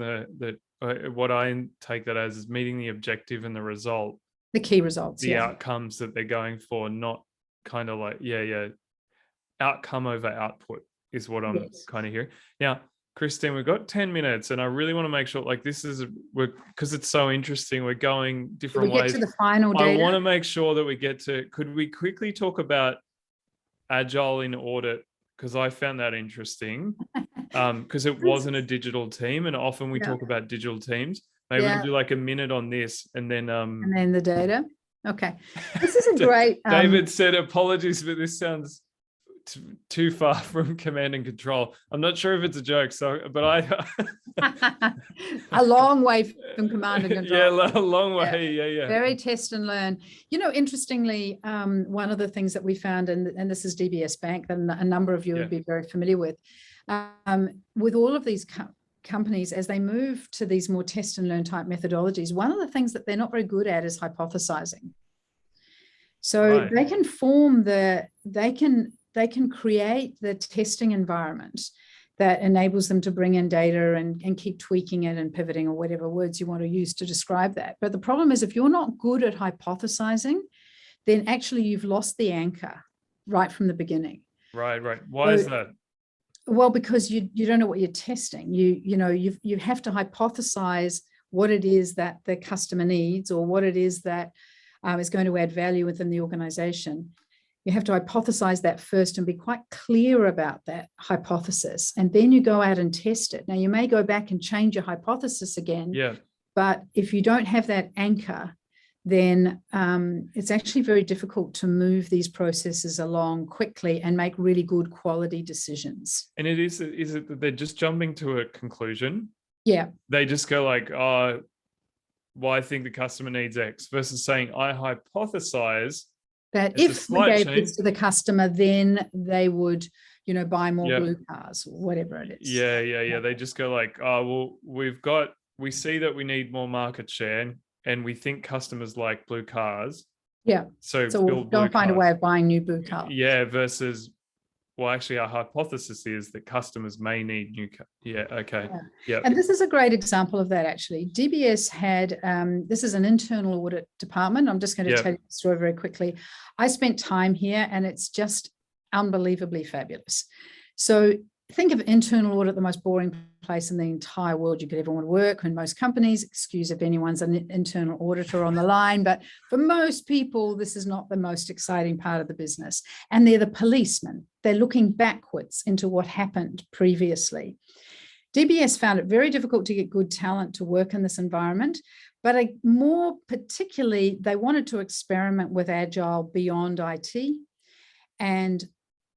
what I take that as is meeting the objective and the result. The key results. The outcomes that they're going for, not kind of like, outcome over output is what I'm kind of hearing. Now, Kristine, we've got 10 minutes, and I really want to make sure, like, because it's so interesting, we're going different ways. Get to the final data. I want to make sure that we get to, could we quickly talk about Agile in audit? Because I found that interesting, because it wasn't a digital team, and often we talk about digital teams. Maybe we can do like a minute on this, and then the data. Okay, this is a great. David said, apologies, but this sounds too far from command and control. I'm not sure if it's a joke, but a long way from command and control. Yeah, a long way. Yeah. Very test and learn. Interestingly, one of the things that we found, and this is DBS Bank, that a number of you would be very familiar with all of these companies, as they move to these more test and learn type methodologies, one of the things that they're not very good at is hypothesizing. So they can they can create the testing environment that enables them to bring in data and keep tweaking it and pivoting, or whatever words you want to use to describe that. But the problem is, if you're not good at hypothesizing, then actually you've lost the anchor right from the beginning. Right. Why is that? Well, because you don't know what you're testing. You have to hypothesize what it is that the customer needs, or what it is that is going to add value within the organization. You have to hypothesize that first and be quite clear about that hypothesis. And then you go out and test it. Now, you may go back and change your hypothesis again. Yeah. But if you don't have that anchor, then it's actually very difficult to move these processes along quickly and make really good quality decisions. And is it that they're just jumping to a conclusion? Yeah. They just go like, oh, well, I think the customer needs X, versus saying, I hypothesize that if we gave this to the customer, then they would, buy more blue cars, or whatever it is. Yeah. They just go like, oh, well, we see that we need more market share, and we think customers like blue cars. Yeah. So we'll go and find a way of buying new blue cars. Yeah. Versus, well, actually, our hypothesis is that customers may need new cars. Yeah. Okay. Yeah. And this is a great example of that, actually. DBS had, this is an internal audit department. I'm just going to tell you the story very quickly. I spent time here, and it's just unbelievably fabulous. So think of internal audit, the most boring place in the entire world you could ever want to work. In most companies, excuse if anyone's an internal auditor on the line, but for most people, this is not the most exciting part of the business. And they're the policemen. They're looking backwards into what happened previously. DBS found it very difficult to get good talent to work in this environment, but more particularly, they wanted to experiment with Agile beyond IT. And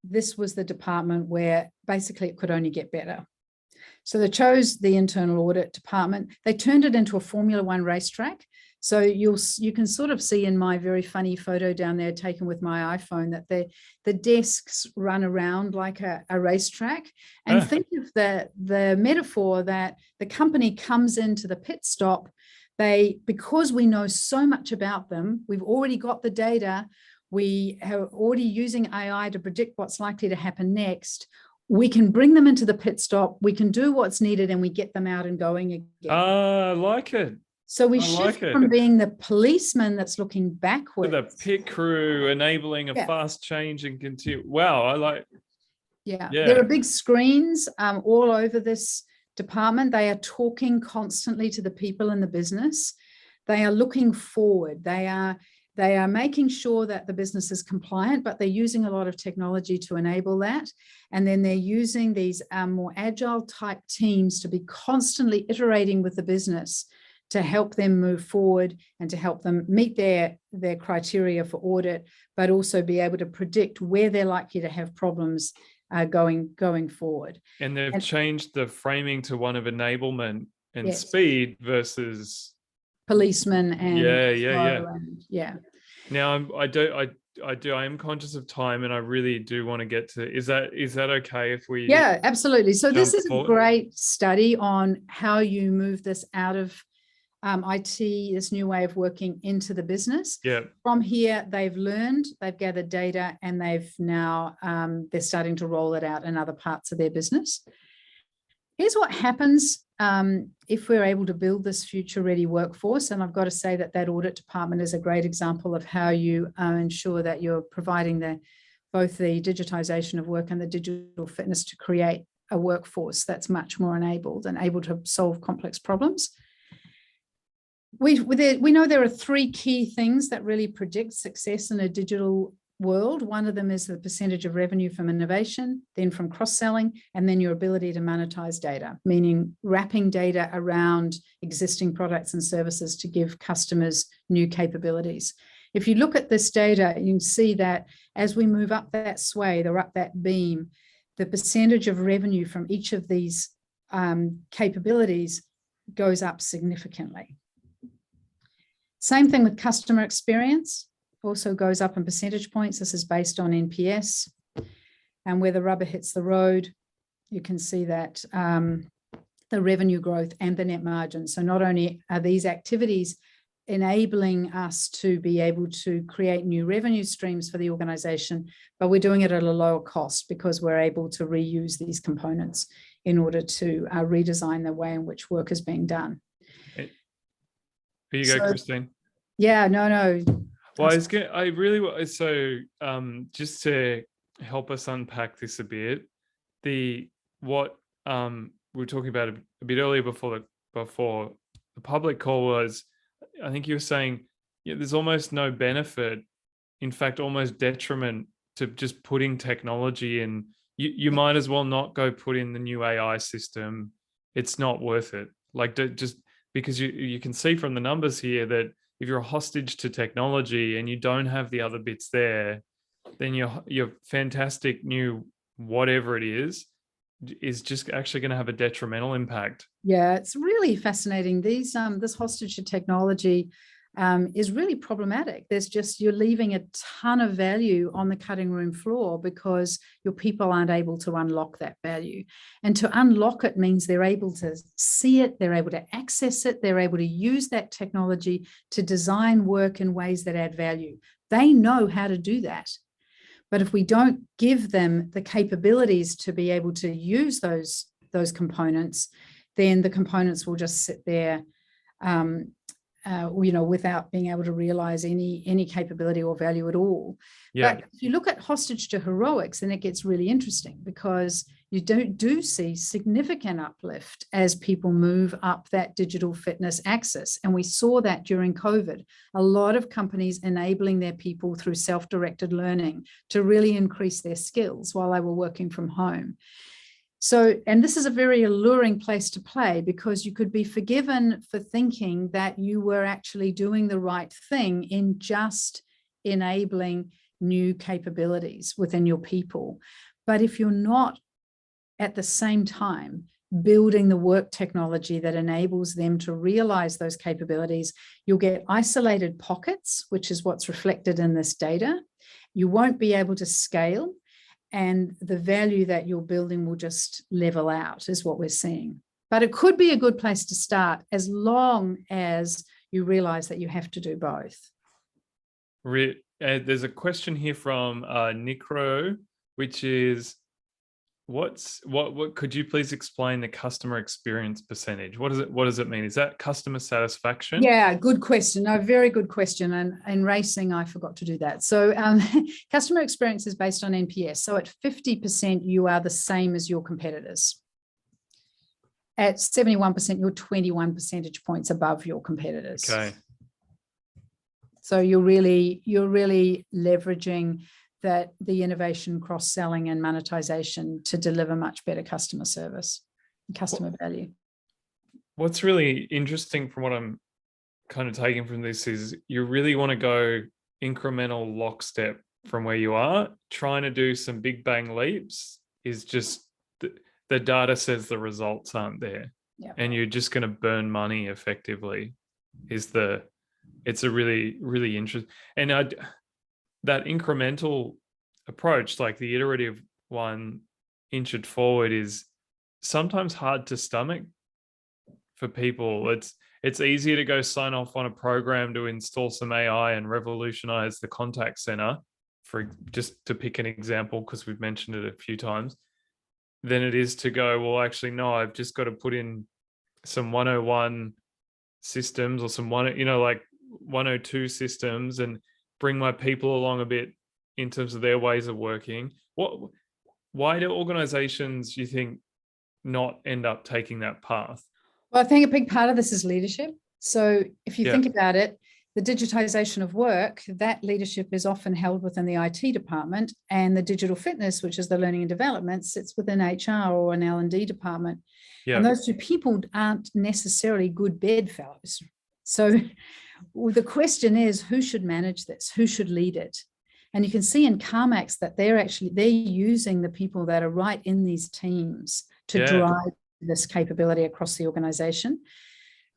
this was the department where basically it could only get better. So they chose the internal audit department. They turned it into a Formula One racetrack. So you can sort of see in my very funny photo down there taken with my iPhone that the desks run around like a racetrack. And think of the metaphor that the company comes into the pit stop. Because we know so much about them, we've already got the data, we are already using AI to predict what's likely to happen next. We can bring them into the pit stop, we can do what's needed, and we get them out and going again. I like it. So we shift from being the policeman that's looking backwards. To the pit crew, enabling a fast change and continue. Wow, I like. Yeah, there are big screens all over this department. They are talking constantly to the people in the business. They are looking forward. They are making sure that the business is compliant, but they're using a lot of technology to enable that. And then they're using these more agile type teams to be constantly iterating with the business to help them move forward and to help them meet their criteria for audit, but also be able to predict where they're likely to have problems going forward. And they've changed the framing to one of enablement and speed versus policemen and yeah. Now I am conscious of time, and I really do want to get to. Is that okay if we? Yeah, absolutely. So this is a great study on how you move this out of IT, this new way of working, into the business. Yeah. From here, they've learned, they've gathered data, and they've now they're starting to roll it out in other parts of their business. Here's what happens if we're able to build this future-ready workforce. And I've got to say that audit department is a great example of how you ensure that you're providing both the digitization of work and the digital fitness to create a workforce that's much more enabled and able to solve complex problems. We know there are three key things that really predict success in a digital world. One of them is the percentage of revenue from innovation, then from cross-selling, and then your ability to monetize data, meaning wrapping data around existing products and services to give customers new capabilities. If you look at this data, you can see that as we move up that swathe or up that beam, the percentage of revenue from each of these capabilities goes up significantly. Same thing with customer experience, also goes up in percentage points. This is based on NPS. And where the rubber hits the road, you can see that the revenue growth and the net margin. So not only are these activities enabling us to be able to create new revenue streams for the organization, but we're doing it at a lower cost because we're able to reuse these components in order to redesign the way in which work is being done. Here you go, Kristine. Yeah, no. Well, just to help us unpack this a bit, what we were talking about a bit earlier before the public call was, I think you were saying, there's almost no benefit, in fact, almost detriment to just putting technology in. You might as well not go put in the new AI system. It's not worth it. Like, just because you can see from the numbers here that if you're a hostage to technology and you don't have the other bits there, then your fantastic new whatever it is just actually going to have a detrimental impact. Yeah, it's really fascinating. This hostage to technology is really problematic. You're leaving a ton of value on the cutting room floor because your people aren't able to unlock that value. And to unlock it means they're able to see it, they're able to access it, they're able to use that technology to design work in ways that add value. They know how to do that. But if we don't give them the capabilities to be able to use those components, then the components will just sit there without being able to realize any capability or value at all. Yeah. But if you look at hostage to heroics, then it gets really interesting because you do see significant uplift as people move up that digital fitness axis. And we saw that during COVID, a lot of companies enabling their people through self-directed learning to really increase their skills while they were working from home. So, and this is a very alluring place to play, because you could be forgiven for thinking that you were actually doing the right thing in just enabling new capabilities within your people. But if you're not at the same time building the work technology that enables them to realize those capabilities, you'll get isolated pockets, which is what's reflected in this data. You won't be able to scale, and the value that you're building will just level out, is what we're seeing. But it could be a good place to start, as long as you realize that you have to do both. There's a question here from Nicro, which is, what could you please explain the customer experience percentage? What does it mean? Is that customer satisfaction? Yeah, good question. No, very good question. And in racing, I forgot to do that. So customer experience is based on NPS. So at 50%, you are the same as your competitors. At 71%, you're 21 percentage points above your competitors. Okay. So you're really leveraging the innovation, cross-selling and monetization to deliver much better customer service and customer value. What's really interesting from what I'm kind of taking from this is you really want to go incremental lockstep from where you are. Trying to do some big bang leaps is just, the data says the results aren't there. Yeah. And you're just going to burn money effectively. It's a really, really interesting. And that incremental approach, like the iterative one, inch it forward, is sometimes hard to stomach for people. It's easier to go sign off on a program to install some AI and revolutionize the contact center, for just to pick an example, because we've mentioned it a few times, than it is to go, well, actually, no, I've just got to put in some 101 systems or some 102 systems and bring my people along a bit in terms of their ways of working. Why do organizations, you think, not end up taking that path? Well, I think a big part of this is leadership. So if you think about it, the digitization of work, that leadership is often held within the IT department, and the digital fitness, which is the learning and development, sits within HR or an L&D department. And those two people aren't necessarily good bedfellows. So the question is, who should manage this? Who should lead it? And you can see in CarMax that they're using the people that are right in these teams to drive this capability across the organization.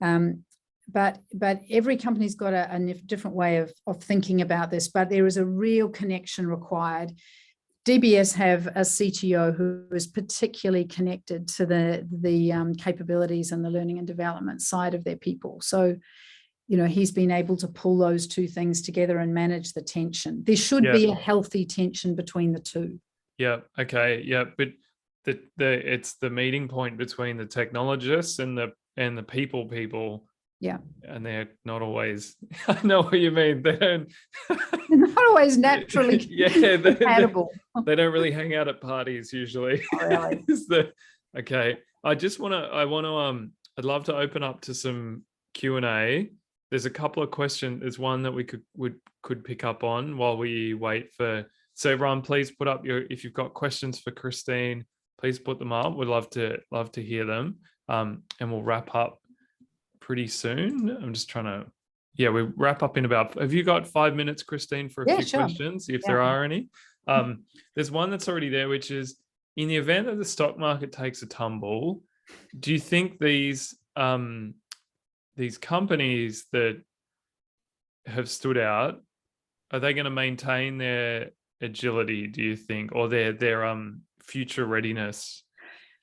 But every company's got a different way of thinking about this, but there is a real connection required. DBS have a CTO who is particularly connected to the capabilities and the learning and development side of their people. So, he's been able to pull those two things together and manage the tension. There should be a healthy tension between the two. Yeah. Okay. Yeah. But it's the meeting point between the technologists and the people. Yeah. And they're not always, I know what you mean. They're not always naturally compatible. They don't really hang out at parties usually. Oh, really? Okay. I'd love to open up to some Q&A. There's a couple of questions. There's one that we could pick up on while we wait for. So everyone, please put up if you've got questions for Kristine, please put them up. We'd love to hear them. And we'll wrap up pretty soon. I'm just trying to, we wrap up in about, have you got 5 minutes, Kristine, for a few questions, if there are any? There's one that's already there, which is, in the event that the stock market takes a tumble, do you think these companies that have stood out, are they going to maintain their agility, do you think, or their future readiness?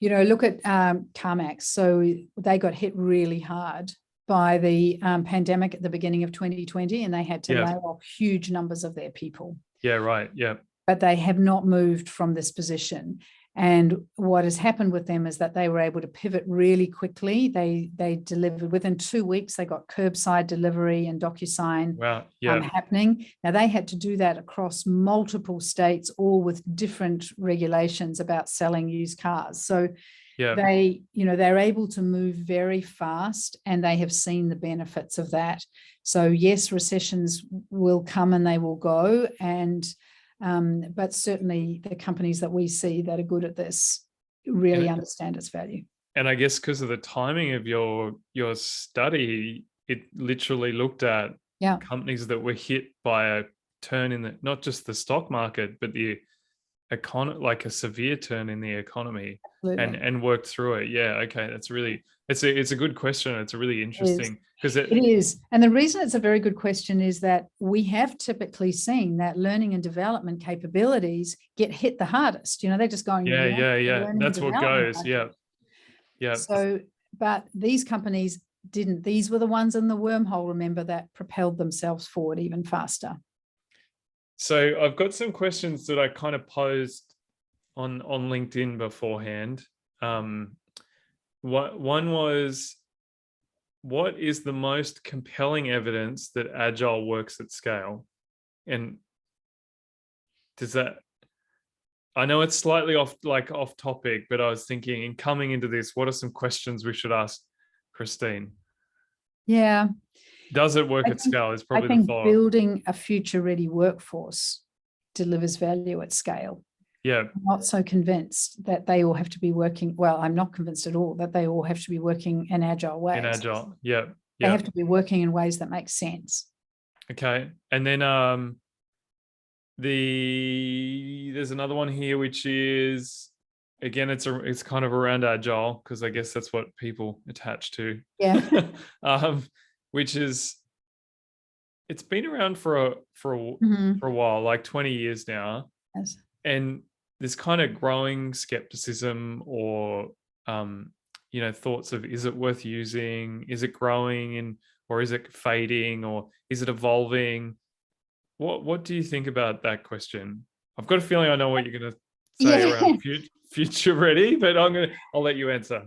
Look at CarMax. So they got hit really hard by the pandemic at the beginning of 2020, and they had to lay off huge numbers of their people. Yeah, right. Yeah. But they have not moved from this position. And what has happened with them is that they were able to pivot really quickly. They delivered within 2 weeks. They got curbside delivery and DocuSign happening. Now they had to do that across multiple states, all with different regulations about selling used cars. So they're able to move very fast, and they have seen the benefits of that. So yes, recessions will come and they will go, and but certainly the companies that we see that are good at this really understand its value. And I guess because of the timing of your study, it literally looked at companies that were hit by a turn in the, not just the stock market, but the economy, like a severe turn in the economy. Absolutely. and worked through it. Yeah. Okay. That's really, it's a good question. It's a really interesting, because it is. And the reason it's a very good question is that we have typically seen that learning and development capabilities get hit the hardest. They're just going, yeah. That's what goes. Yeah. So, but these companies didn't. These were the ones in the wormhole, remember, that propelled themselves forward even faster. So I've got some questions that I kind of posed on LinkedIn beforehand. One was, what is the most compelling evidence that Agile works at scale? And does that, I know it's slightly off topic, but I was thinking, in coming into this, what are some questions we should ask Kristine? Yeah. Does it work at scale? Is probably the follow-up. Building a future-ready workforce delivers value at scale. Yeah. I'm not so convinced that they all have to be working. Well, I'm not convinced at all that they all have to be working in Agile ways. In Agile, yeah. They have to be working in ways that make sense. Okay. And then there's another one here, which is, again, it's kind of around Agile, because I guess that's what people attach to. Yeah. Which is, it's been around for a while, like 20 years now. Yes. And this kind of growing skepticism, or thoughts of, is it worth using? Is it growing, or is it fading, or is it evolving? What do you think about that question? I've got a feeling I know what you're going to say around future ready, but I'll let you answer.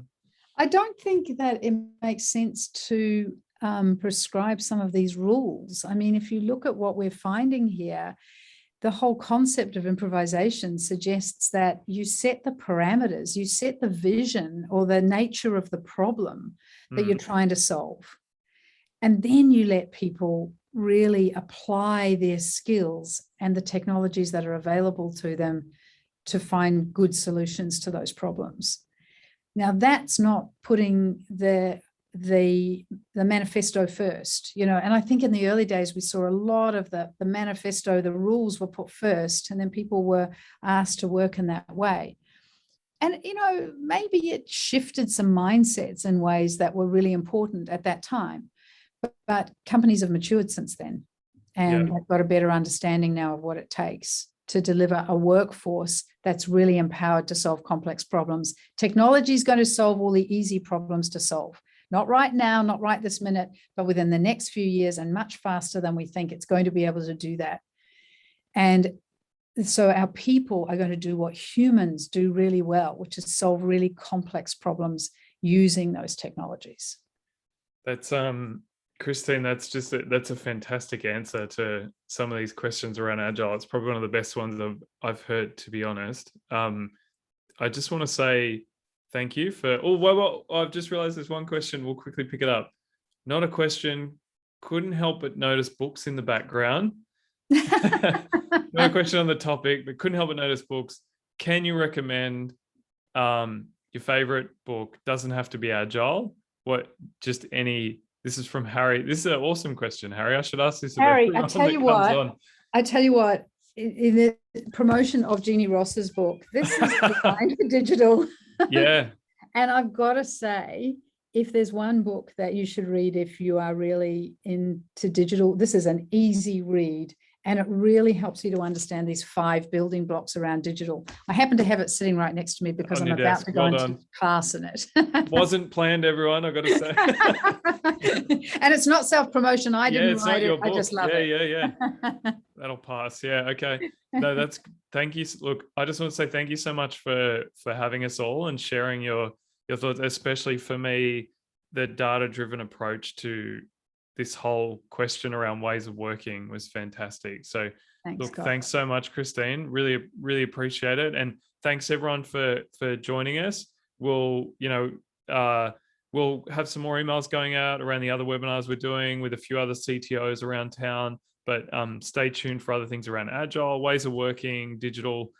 I don't think that it makes sense to prescribe some of these rules. I mean, if you look at what we're finding here, the whole concept of improvisation suggests that you set the parameters, you set the vision or the nature of the problem that you're trying to solve. And then you let people really apply their skills and the technologies that are available to them to find good solutions to those problems. Now, that's not putting the manifesto first, and I think in the early days we saw a lot of the manifesto, the rules were put first, and then people were asked to work in that way. And maybe it shifted some mindsets in ways that were really important at that time, but companies have matured since then, and have got a better understanding now of what it takes to deliver a workforce that's really empowered to solve complex problems. Technology is going to solve all the easy problems to solve. Not right now, not right this minute, but within the next few years, and much faster than we think it's going to be able to do that. And so our people are going to do what humans do really well, which is solve really complex problems using those technologies. That's Kristine, that's a fantastic answer to some of these questions around Agile. It's probably one of the best ones I've heard, to be honest. I just want to say thank you for, I've just realized there's one question. We'll quickly pick it up. Not a question. Couldn't help but notice books in the background. No question on the topic, but couldn't help but notice books. Can you recommend your favorite book? Doesn't have to be Agile. Just any. This is from Harry. This is an awesome question, Harry. I should ask this. Harry, I tell you what, in the promotion of Jeannie Ross's book, this is designed for digital. Yeah. And I've got to say, if there's one book that you should read if you are really into digital, this is an easy read. And it really helps you to understand these 5 building blocks around digital. I happen to have it sitting right next to me because I'm about to go into class in it. Wasn't planned, everyone, I've got to say. And it's not self-promotion. I didn't write it. I just love it. Yeah. That'll pass. Yeah. Okay. No, thank you. Look, I just want to say thank you so much for having us all and sharing your thoughts, especially for me, the data-driven approach to this whole question around ways of working was fantastic. So thanks so much, Kristine. Really, really appreciate it. And thanks everyone for joining us. We'll have some more emails going out around the other webinars we're doing with a few other CTOs around town, but stay tuned for other things around Agile, ways of working, digital.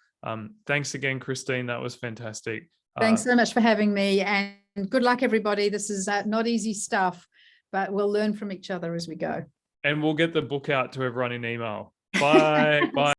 Thanks again, Kristine. That was fantastic. Thanks so much for having me, and good luck, everybody. This is not easy stuff, but we'll learn from each other as we go. And we'll get the book out to everyone in email. Bye. Bye.